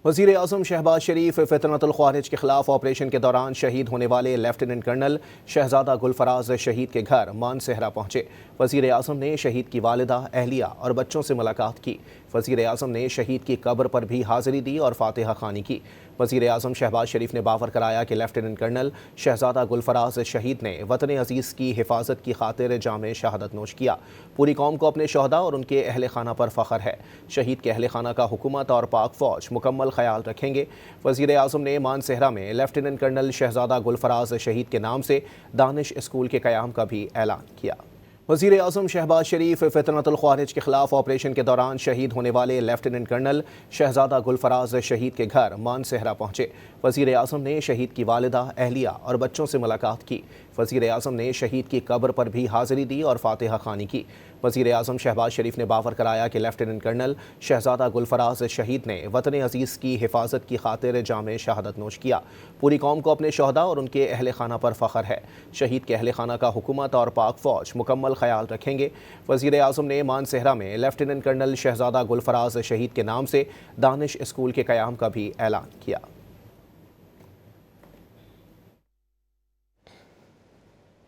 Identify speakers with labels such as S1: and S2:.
S1: वज़ीर आज़म शहबाज शरीफ फितनतुल ख्वारिज के खिलाफ ऑपरेशन के दौरान शहीद होने वाले लेफ्टिनेंट कर्नल शहजादा गुलफराज शहीद के घर मानसेहरा पहुंचे। वज़ीर आज़म ने शहीद की वालिदा, अहलिया और बच्चों से मुलाकात की। वज़ीर आज़म ने शहीद की कब्र पर भी हाज़िरी दी और फातिहा खानी की। वज़ीर आज़म शहबाज शरीफ ने बावर कराया कि लेफ्टिनेंट कर्नल शहजादा गुलफराज शहीद ने वतन अजीज़ की हिफाजत की खातिर जाम शहादत नोश किया। पूरी कौम को अपने शहदा और उनके अहल खाना पर फ़ख्र है। शहीद के अहल खाना का हुकूमत और पाक फ़ौज मुकम्मल ख्याल रखेंगे। वज़ीर आज़म ने मानसेहरा में लेफ्टिनेंट कर्नल शहजादा गुलफराज शहीद के नाम से दानिश स्कूल के क़याम का भी ऐलान किया। वज़ीर आज़म शहबाज शरीफ फितनतुल ख्वारिज के खिलाफ ऑपरेशन के दौरान शहीद होने वाले लेफ्टिनेंट कर्नल शहजादा गुलफराज शहीद के घर मानसेहरा पहुंचे। वज़ीर आज़म ने शहीद की वालिदा, अहलिया और बच्चों से मुलाकात की। वज़ीर आज़म ने शहीद की कब्र पर भी हाज़िरी दी और फातिहा खानी की। वज़ीर आज़म शहबाज शरीफ ने बावर कराया कि लेफ्टिनेंट कर्नल शहजादा गुलफराज शहीद ने वतन अजीज़ की हिफाजत की खातिर जाम शहादत नोश किया। पूरी कौम को अपने शहदा और उनके अहल खाना पर फ़ख्र है। शहीद के अहल खाना का हुकूमत और पाक फ़ौज मुकम्मल ख्याल रखेंगे। वज़ीर आज़म ने मानसेहरा में लेफ्टिनेंट कर्नल शहजादा गुलफराज शहीद के नाम से दानिश स्कूल के क़याम का भी ऐलान किया।